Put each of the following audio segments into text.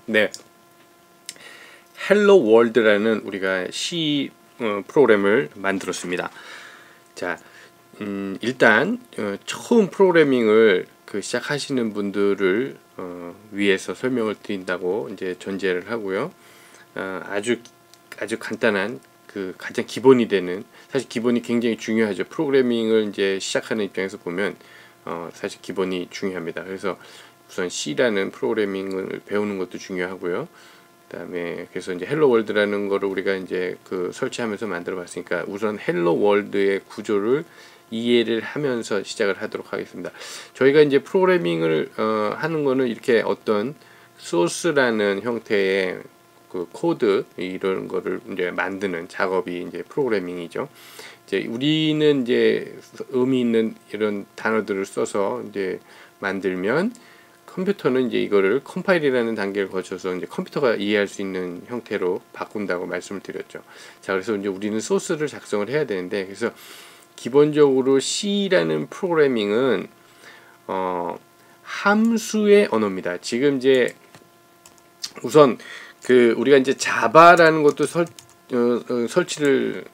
네, 헬로 월드라는 우리가 C 프로그램을 만들었습니다. 자, 일단 처음 프로그래밍을 시작하시는 분들을 위해서 설명을 드린다고 이제 전제를 하고요. 아주 간단한 가장 기본이 되는, 사실 기본이 굉장히 중요하죠. 프로그래밍을 이제 시작하는 입장에서 보면 사실 기본이 중요합니다. 그래서 우선 C라는 프로그래밍을 배우는 것도 중요하고요. 그다음에 그래서 이제 헬로 월드라는 거를 우리가 이제 설치하면서 만들어 봤으니까 우선 헬로 월드의 구조를 이해를 하면서 시작을 하도록 하겠습니다. 저희가 이제 프로그래밍을 하는 거는 이렇게 어떤 소스라는 형태의 코드 이런 거를 이제 만드는 작업이 이제 프로그래밍이죠. 이제 우리는 이제 의미 있는 이런 단어들을 써서 이제 만들면 컴퓨터는 이제 이거를 컴파일이라는 단계를 거쳐서 이제 컴퓨터가 이해할 수 있는 형태로 바꾼다고 말씀을 드렸죠. 자, 그래서 이제 우리는 소스를 작성을 해야 되는데, 그래서 기본적으로 C라는 프로그래밍은 함수의 언어입니다. 지금 이제 우선 우리가 이제 자바라는 것도 설치를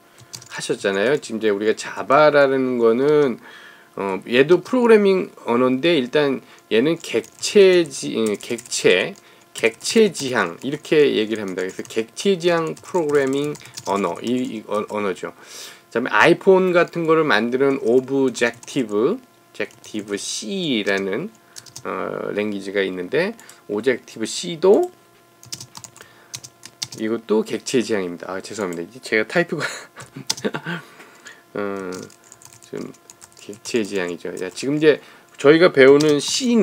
하셨잖아요. 지금 이제 우리가 자바라는 거는 얘도 프로그래밍 언어인데 일단 얘는 객체 지향 이렇게 얘기를 합니다. 그래서 객체 지향 프로그래밍 언어 이 언어죠. 그다음에 아이폰 같은 거를 만드는 오브젝티브 C라는 랭귀지가 있는데 오브젝티브 C도 이것도 객체 지향입니다. 죄송합니다. 제가 타이프가 좀 객체 지향이죠. 지금 이제 저희가 배우는 C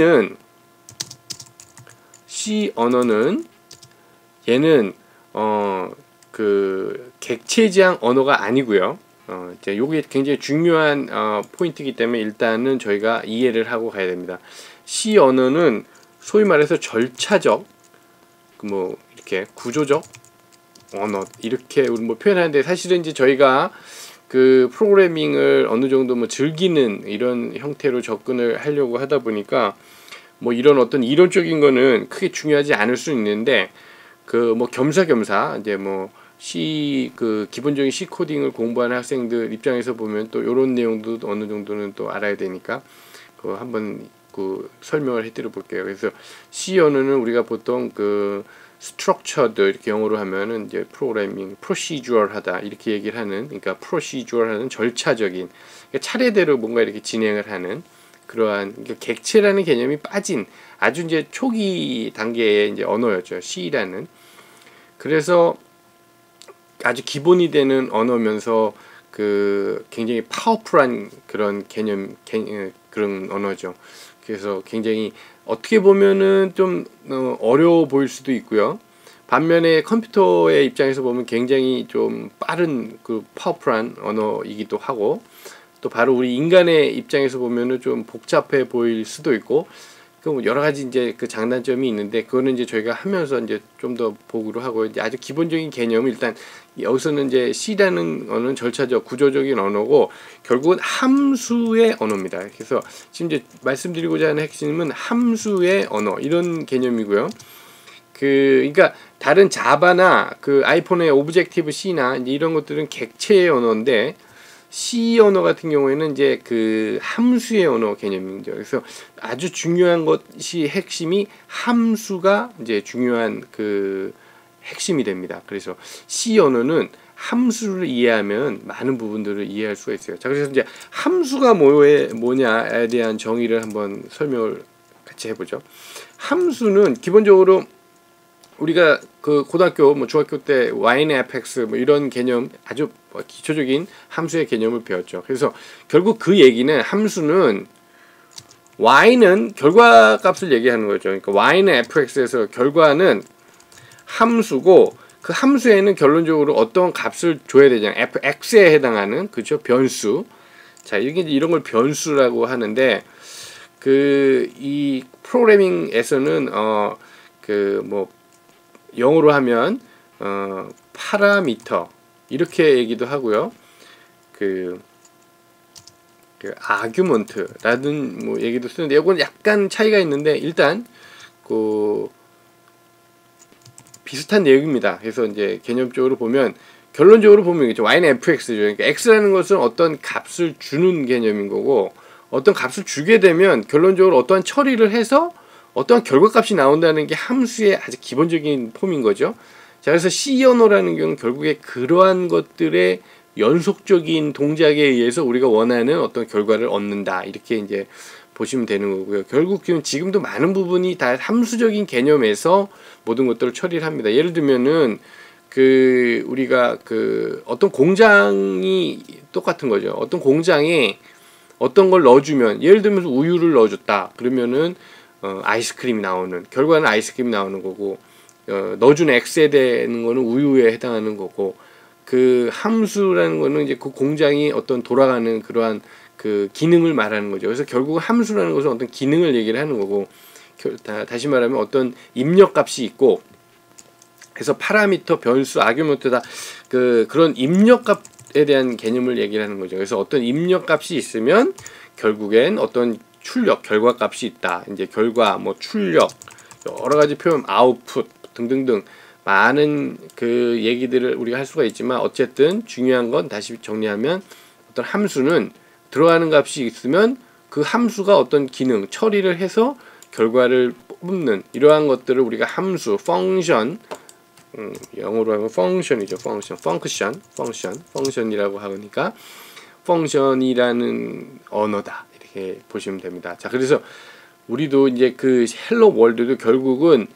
언어는 얘는 객체 지향 언어가 아니고요. 이제 요게 굉장히 중요한 포인트이기 때문에 일단은 저희가 이해를 하고 가야 됩니다. C 언어는 소위 말해서 절차적 이렇게 구조적 언어 이렇게 우리 표현하는데, 사실은 이제 저희가 프로그래밍을 어느 정도 즐기는 이런 형태로 접근을 하려고 하다 보니까 이런 어떤 이론적인 거는 크게 중요하지 않을 수 있는데 겸사겸사 이제 C 기본적인 C 코딩을 공부하는 학생들 입장에서 보면 또 이런 내용도 어느 정도는 또 알아야 되니까 한번 설명을 해드려 볼게요. 그래서 C 언어는 우리가 보통 structured 이렇게 영어로 하면은 이제 프로그래밍 procedural하다 이렇게 얘기를 하는, 그러니까 procedural하는 절차적인, 그러니까 차례대로 뭔가 이렇게 진행을 하는 그러한, 그러니까 객체라는 개념이 빠진 아주 이제 초기 단계의 이제 언어였죠, C라는. 그래서 아주 기본이 되는 언어면서 굉장히 파워풀한 그런 그런 언어죠. 그래서 굉장히 어떻게 보면은 좀 어려워 보일 수도 있고요. 반면에 컴퓨터의 입장에서 보면 굉장히 좀 빠른 파워풀한 언어이기도 하고, 또 바로 우리 인간의 입장에서 보면은 좀 복잡해 보일 수도 있고, 여러 가지 이제 장단점이 있는데 그거는 이제 저희가 하면서 이제 좀 더 보기로 하고, 이제 아주 기본적인 개념은 일단 여기서는 이제 C라는 언어는 절차적 구조적인 언어고 결국은 함수의 언어입니다. 그래서 지금 이제 말씀드리고자 하는 핵심은 함수의 언어 이런 개념이고요. 그러니까 다른 자바나 아이폰의 오브젝티브 C나 이제 이런 것들은 객체의 언어인데 C 언어 같은 경우에는 이제 함수의 언어 개념이죠. 그래서 아주 중요한 것이 핵심이 함수가 이제 중요한 핵심이 됩니다. 그래서 C 언어는 함수를 이해하면 많은 부분들을 이해할 수가 있어요. 자, 그래서 이제 함수가 뭐냐에 대한 정의를 한번 설명을 같이 해보죠. 함수는 기본적으로 우리가 고등학교 중학교 때 y는 fx 이런 개념, 아주 기초적인 함수의 개념을 배웠죠. 그래서 결국 얘기는 함수는 y는 결과값을 얘기하는 거죠. 그러니까 y는 fx에서 결과는 함수고 그 함수에는 결론적으로 어떤 값을 줘야 되잖아요. fx에 해당하는 변수. 자, 이런 걸 변수라고 하는데 이 프로그래밍에서는 영어로 하면 파라미터 이렇게 얘기도 하고요. 아규먼트라는 얘기도 쓰는데 이건 약간 차이가 있는데, 일단 비슷한 내용입니다. 그래서 이제 개념적으로 보면 결론적으로 보면 y는 fx죠. 그러니까 x라는 것은 어떤 값을 주는 개념인 거고 어떤 값을 주게 되면 결론적으로 어떠한 처리를 해서 어떠한 결과값이 나온다는 게 함수의 아주 기본적인 폼인 거죠. 자, 그래서 C 언어라는 경우는 결국에 그러한 것들의 연속적인 동작에 의해서 우리가 원하는 어떤 결과를 얻는다. 이렇게 이제 보시면 되는 거고요. 결국 지금도 많은 부분이 다 함수적인 개념에서 모든 것들을 처리를 합니다. 예를 들면은 우리가 어떤 공장이 똑같은 거죠. 어떤 공장에 어떤 걸 넣어주면 예를 들면 우유를 넣어줬다. 그러면은 아이스크림이 나오는 결과는 아이스크림이 나오는 거고 넣어준 X에 되는 거는 우유에 해당하는 거고 그 함수라는 거는 이제 그 공장이 어떤 돌아가는 그러한 그 기능을 말하는 거죠. 그래서 결국 함수라는 것은 어떤 기능을 얘기를 하는 거고 다시 말하면 어떤 입력값이 있고 그래서 파라미터, 변수, 아규먼트 다 그런 입력값에 대한 개념을 얘기를 하는 거죠. 그래서 어떤 입력값이 있으면 결국엔 어떤 출력, 결과값이 있다. 이제 결과, 뭐 출력, 여러 가지 표현, 아웃풋 등등등 많은 그 얘기들을 우리가 할 수가 있지만 어쨌든 중요한 건 다시 정리하면 어떤 함수는 들어가는 값이 있으면 그 함수가 어떤 기능, 처리를 해서 결과를 뽑는 이러한 것들을 우리가 함수, 펑션 영어로 하면 펑션이죠. 펑션이라고 하니까 펑션이라는 언어다. 이렇게 보시면 됩니다. 자, 그래서 우리도 이제 그 헬로 월드도 결국은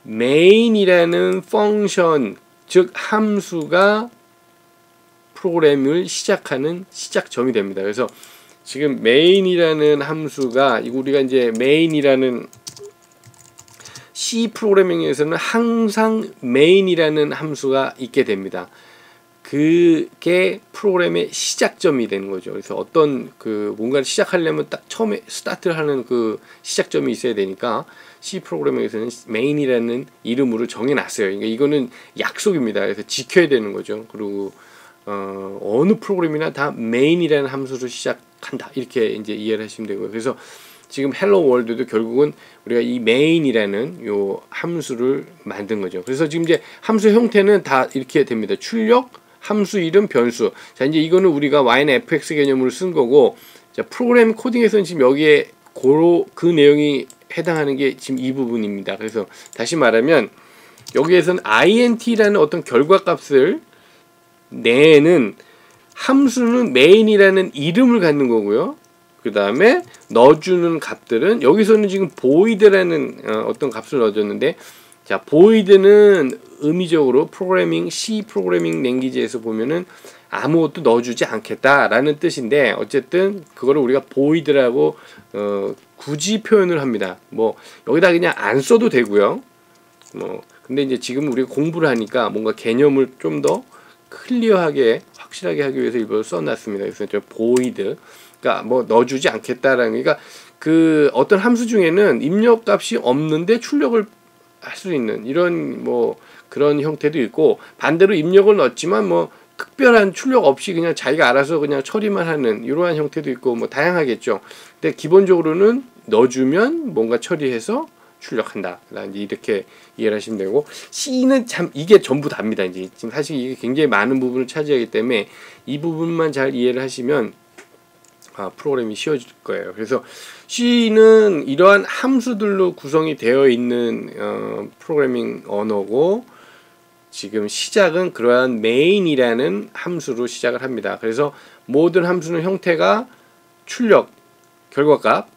main이라는 펑션, 즉 함수가 프로그램을 시작하는 시작점이 됩니다. 그래서 지금 main이라는 함수가 우리가 이제 main이라는 C 프로그래밍에서는 항상 main이라는 함수가 있게 됩니다. 그게 프로그램의 시작점이 되는 거죠. 그래서 어떤 뭔가를 시작하려면 딱 처음에 스타트를 하는 그 시작점이 있어야 되니까 C 프로그래밍에서는 main이라는 이름으로 정해놨어요. 그러니까 이거는 약속입니다. 그래서 지켜야 되는 거죠. 그리고 어느 프로그램이나 다 main이라는 함수로 시작한다. 이렇게 이제 이해를 하시면 되고요. 그래서 지금 헬로 월드도 결국은 우리가 이 main이라는 요 함수를 만든 거죠. 그래서 지금 이제 함수 형태는 다 이렇게 됩니다. 출력, 함수 이름, 변수. 자, 이제 이거는 우리가 y는 fx 개념으로 쓴 거고, 자, 프로그램 코딩에서는 지금 여기에 그 내용이 해당하는 게 지금 이 부분입니다. 그래서 다시 말하면 여기에서는 int라는 어떤 결과값을 내는 함수는 main이라는 이름을 갖는 거고요. 그 다음에 넣어주는 값들은 여기서는 지금 void라는 어떤 값을 넣어줬는데, 자, void는 의미적으로 C 프로그래밍 랭귀지에서 보면은 아무것도 넣어주지 않겠다라는 뜻인데 어쨌든 그거를 우리가 void라고 굳이 표현을 합니다. 뭐 여기다 그냥 안 써도 되고요. 근데 이제 지금 우리가 공부를 하니까 뭔가 개념을 좀 더 클리어하게 확실하게 하기 위해서 일부러 써놨습니다. 그래서 저 void, 그러니까 뭐 넣어주지 않겠다라는, 그러니까 그 어떤 함수 중에는 입력값이 없는데 출력을 할 수 있는 이런 뭐 그런 형태도 있고, 반대로 입력을 넣었지만 뭐 특별한 출력 없이 그냥 자기가 알아서 그냥 처리만 하는 이러한 형태도 있고 뭐 다양하겠죠. 근데 기본적으로는 넣어주면 뭔가 처리해서 출력한다. 이렇게 이해를 하시면 되고, C는 참 이게 전부 답니다. 이제 지금 사실 이게 굉장히 많은 부분을 차지하기 때문에 이 부분만 잘 이해를 하시면 프로그램이 쉬워질 거예요. 그래서 C는 이러한 함수들로 구성이 되어 있는 프로그래밍 언어고, 지금 시작은 그러한 main이라는 함수로 시작을 합니다. 그래서 모든 함수는 형태가 출력, 결과값,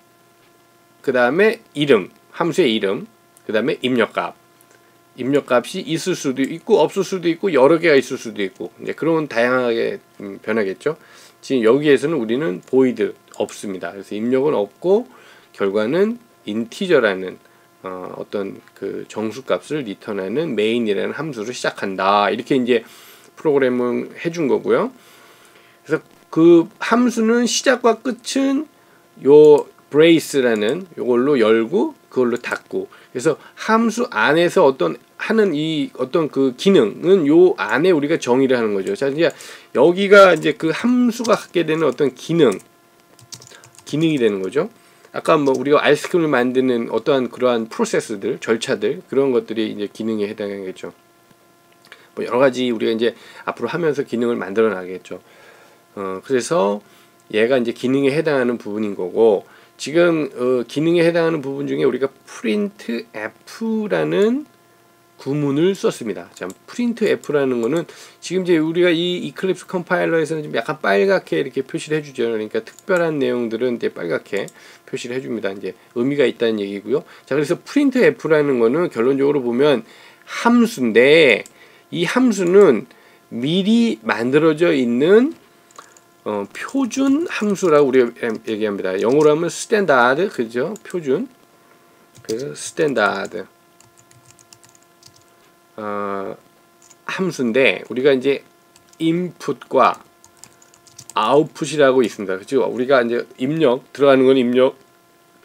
그 다음에 이름, 함수의 이름, 그 다음에 입력값. 입력값이 있을 수도 있고 없을 수도 있고 여러 개가 있을 수도 있고 이제 그런 다양하게 변하겠죠. 지금 여기에서는 우리는 void 없습니다. 그래서 입력은 없고 결과는 인티저라는 어떤 그 정수값을 리턴하는 main이라는 함수로 시작한다. 이렇게 이제 프로그램을 해준 거고요. 그래서 그 함수는 시작과 끝은 요 brace라는 요걸로 열고 그걸로 닫고, 그래서 함수 안에서 어떤 하는 이 어떤 그 기능은 요 안에 우리가 정의를 하는 거죠. 자, 이제 여기가 이제 그 함수가 갖게 되는 어떤 기능이 되는 거죠. 아까 뭐 우리가 아이스크림을 만드는 어떠한 그러한 프로세스들, 절차들 그런 것들이 이제 기능에 해당하겠죠. 뭐 여러 가지 우리가 이제 앞으로 하면서 기능을 만들어 나가겠죠. 그래서 얘가 이제 기능에 해당하는 부분인 거고, 지금 기능에 해당하는 부분 중에 우리가 printf라는 구문을 썼습니다. 자, printf라는 거는 지금 이제 우리가 이 이클립스 컴파일러에서는 좀 약간 빨갛게 이렇게 표시를 해주죠. 그러니까 특별한 내용들은 이제 빨갛게 표시를 해줍니다. 이제 의미가 있다는 얘기고요. 자, 그래서 printf라는 거는 결론적으로 보면 함수인데, 이 함수는 미리 만들어져 있는 표준 함수라고 우리가 얘기합니다. 영어로 하면 스탠다드, 그죠? 표준. 그래서 스탠다드 함수인데, 우리가 이제 인풋과 아웃풋이라고 있습니다. 그죠? 우리가 이제 입력, 들어가는 건 입력,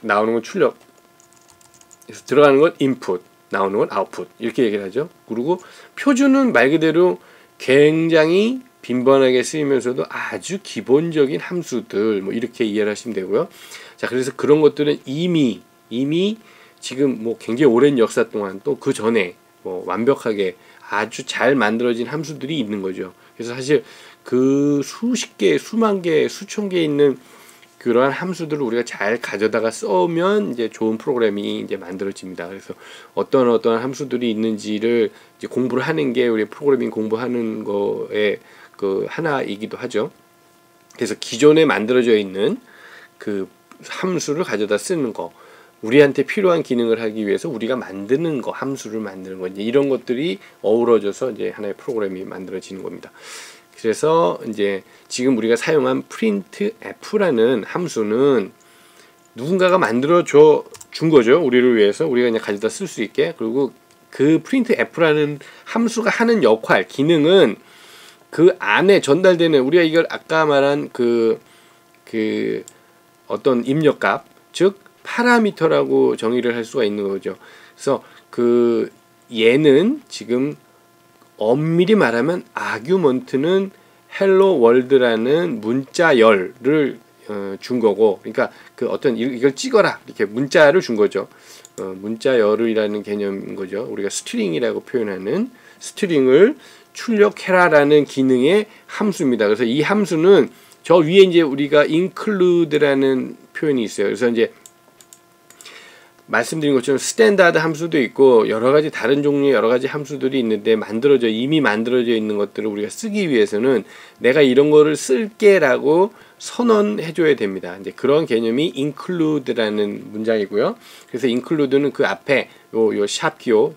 나오는 건 출력. 그래서 들어가는 건 인풋, 나오는 건 아웃풋, 이렇게 얘기를 하죠. 그리고 표준은 말 그대로 굉장히 빈번하게 쓰이면서도 아주 기본적인 함수들, 뭐 이렇게 이해를 하시면 되고요. 자, 그래서 그런 것들은 이미 지금 뭐 굉장히 오랜 역사 동안, 또 그 전에 뭐 완벽하게 아주 잘 만들어진 함수들이 있는 거죠. 그래서 사실 그 수십 개, 수만 개, 수천 개 있는 그러한 함수들을 우리가 잘 가져다가 써면 이제 좋은 프로그램이 이제 만들어집니다. 그래서 어떤 함수들이 있는지를 이제 공부를 하는 게 우리 프로그래밍 공부하는 거에 그 하나이기도 하죠. 그래서 기존에 만들어져 있는 그 함수를 가져다 쓰는 거, 우리한테 필요한 기능을 하기 위해서 우리가 만드는 거, 함수를 만드는 거, 이제 이런 것들이 어우러져서 이제 하나의 프로그램이 만들어지는 겁니다. 그래서 이제 지금 우리가 사용한 printf라는 함수는 누군가가 만들어 준 거죠. 우리를 위해서, 우리가 그냥 가져다 쓸 수 있게. 그리고 그 printf라는 함수가 하는 역할, 기능은 그 안에 전달되는, 우리가 이걸 아까 말한 그 어떤 입력값, 즉 파라미터라고 정의를 할 수가 있는 거죠. 그래서 그 얘는 지금 엄밀히 말하면 아규먼트는 헬로 월드라는 문자열을 준 거고, 그러니까 그 어떤 이걸 찍어라 이렇게 문자를 준 거죠. 문자열이라는 개념인 거죠. 우리가 스트링이라고 표현하는 스트링을 출력해라라는 기능의 함수입니다. 그래서 이 함수는 저 위에 이제 우리가 include라는 표현이 있어요. 그래서 이제 말씀드린 것처럼 스탠다드 함수도 있고 여러 가지 다른 종류의 여러 가지 함수들이 있는데, 이미 만들어져 있는 것들을 우리가 쓰기 위해서는 내가 이런 거를 쓸게라고 선언해 줘야 됩니다. 이제 그런 개념이 include라는 문장이고요. 그래서 include는 그 앞에 요 샵 기호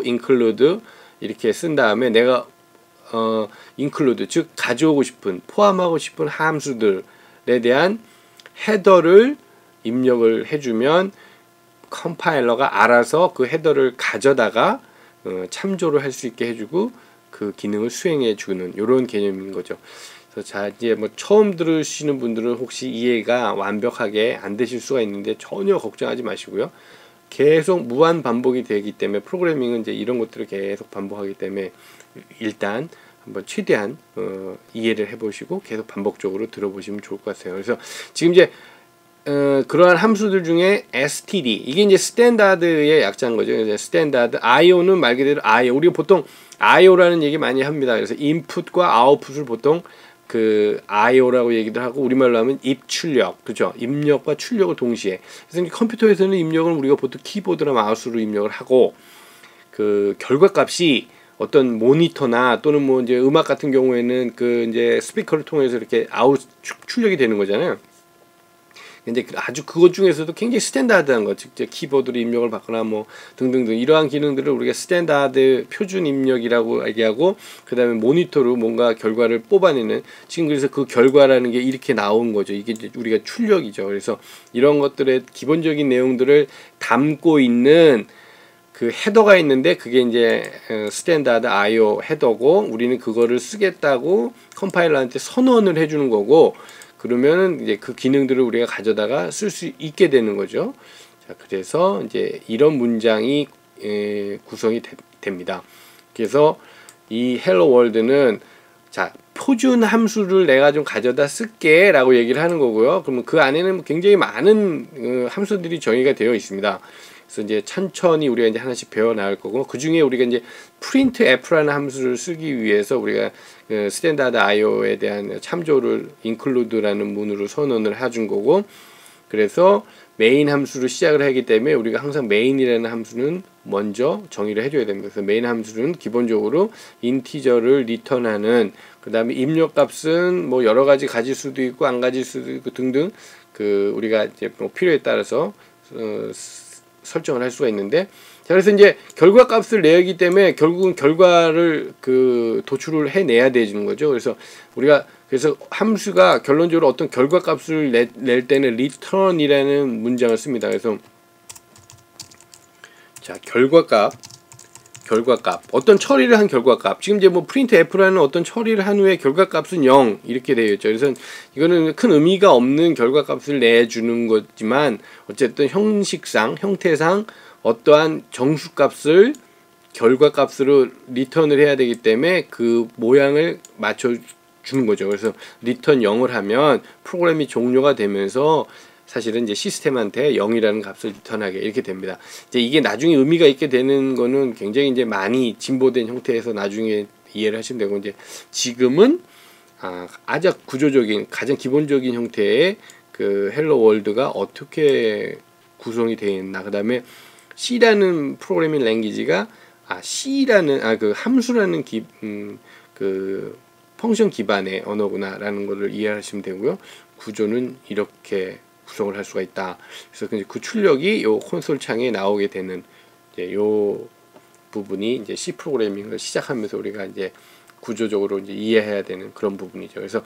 include 이렇게 쓴 다음에 내가 include, 즉 가져오고 싶은, 포함하고 싶은 함수들에 대한 헤더를 입력을 해주면 컴파일러가 알아서 그 헤더를 가져다가 참조를 할 수 있게 해주고 그 기능을 수행해 주는 이런 개념인 거죠. 그래서 자, 이제 뭐 처음 들으시는 분들은 혹시 이해가 완벽하게 안 되실 수가 있는데 전혀 걱정하지 마시고요. 계속 무한 반복이 되기 때문에, 프로그래밍은 이제 이런 것들을 계속 반복하기 때문에 일단 한번 최대한 이해를 해보시고 계속 반복적으로 들어보시면 좋을 것 같아요. 그래서 지금 이제 그러한 함수들 중에 std, 이게 이제 스탠다드의 약자인 거죠. 이제 스탠다드, io는 말 그대로 io, 우리가 보통 io라는 얘기 많이 합니다. 그래서 인풋과 아웃풋을 보통 그 io라고 얘기도 하고, 우리말로 하면 입출력, 그죠? 입력과 출력을 동시에. 그래서 컴퓨터에서는 입력을 우리가 보통 키보드나 마우스로 입력을 하고, 그 결과값이 어떤 모니터나 또는 뭐 이제 음악 같은 경우에는 그 이제 스피커를 통해서 이렇게 출력이 되는 거잖아요. 근데 아주 그것 중에서도 굉장히 스탠다드한 거, 직접 키보드로 입력을 받거나 뭐 등등등 이러한 기능들을 우리가 스탠다드 표준 입력이라고 얘기하고, 그 다음에 모니터로 뭔가 결과를 뽑아내는, 지금 그래서 그 결과라는 게 이렇게 나온 거죠. 이게 이제 우리가 출력이죠. 그래서 이런 것들의 기본적인 내용들을 담고 있는 그 헤더가 있는데, 그게 이제 스탠다드 IO 헤더고, 우리는 그거를 쓰겠다고 컴파일러한테 선언을 해주는 거고, 그러면은 이제 그 기능들을 우리가 가져다가 쓸 수 있게 되는 거죠. 자, 그래서 이제 이런 문장이 구성이 됩니다. 그래서 이 헬로 월드는, 자, 표준 함수를 내가 좀 가져다 쓸게 라고 얘기를 하는 거고요. 그러면 그 안에는 굉장히 많은 함수들이 정의가 되어 있습니다. 그래서 이제 천천히 우리가 이제 하나씩 배워 나갈 거고, 그 중에 우리가 이제 printf라는 함수를 쓰기 위해서 우리가 스탠다드 IO에 대한 참조를 include라는 문으로 선언을 해준 거고, 그래서 메인 함수로 시작을 하기 때문에 우리가 항상 main이라는 함수는 먼저 정의를 해줘야 됩니다. 그래서 메인 함수는 기본적으로 인티저를 리턴하는, 그 다음에 입력값은 뭐 여러 가지 가질 수도 있고 안 가질 수도 있고 등등, 그 우리가 이제 뭐 필요에 따라서 설정을 할 수가 있는데, 자, 그래서 이제 결과값을 내기 때문에 결국은 결과를 그 도출을 해내야 되는 거죠. 그래서 우리가 그래서 함수가 결론적으로 어떤 결과값을 낼 때는 return이라는 문장을 씁니다. 그래서 자, 결과값 어떤 처리를 한 결과값, 지금 이제 뭐 printf라는 어떤 처리를 한 후에 결과값은 0 이렇게 되어 있죠. 그래서 이거는 큰 의미가 없는 결과값을 내주는 거지만 어쨌든 형태상 어떠한 정수값을 결과값으로 리턴을 해야 되기 때문에 그 모양을 맞춰 주는 거죠. 그래서 리턴 0을 하면 프로그램이 종료가 되면서 사실은 이제 시스템한테 0이라는 값을 리턴하게 이렇게 됩니다. 이제 이게 나중에 의미가 있게 되는 거는 굉장히 이제 많이 진보된 형태에서 나중에 이해를 하시면 되고, 이제 지금은 아주 구조적인 가장 기본적인 형태의 그 헬로 월드가 어떻게 구성이 되어 있나, 그 다음에 C라는 프로그래밍 랭귀지가 C라는 그 함수라는 그 펑션 기반의 언어구나라는 것을 이해하시면 되고요. 구조는 이렇게 구성을 할 수가 있다. 그래서 그 출력이 요 콘솔 창에 나오게 되는 이제 요 부분이 이제 C 프로그래밍을 시작하면서 우리가 이제 구조적으로 이제 이해해야 되는 그런 부분이죠. 그래서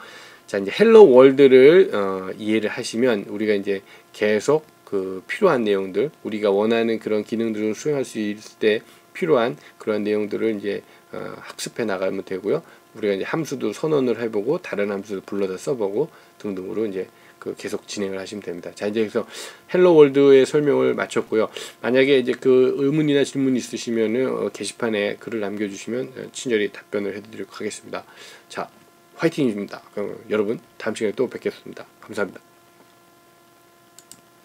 자, 이제 헬로 월드를 이해를 하시면 우리가 이제 계속 그 필요한 내용들, 우리가 원하는 그런 기능들을 수행할 수 있을 때 필요한 그런 내용들을 이제 학습해 나가면 되고요. 우리가 이제 함수도 선언을 해보고 다른 함수도 불러다 써보고 등등으로 이제 그 계속 진행을 하시면 됩니다. 자, 이제 그래서 헬로 월드의 설명을 마쳤고요. 만약에 이제 그 의문이나 질문 있으시면은 게시판에 글을 남겨주시면 친절히 답변을 해드리도록 하겠습니다. 자, 화이팅입니다. 여러분 다음 시간에 또 뵙겠습니다. 감사합니다.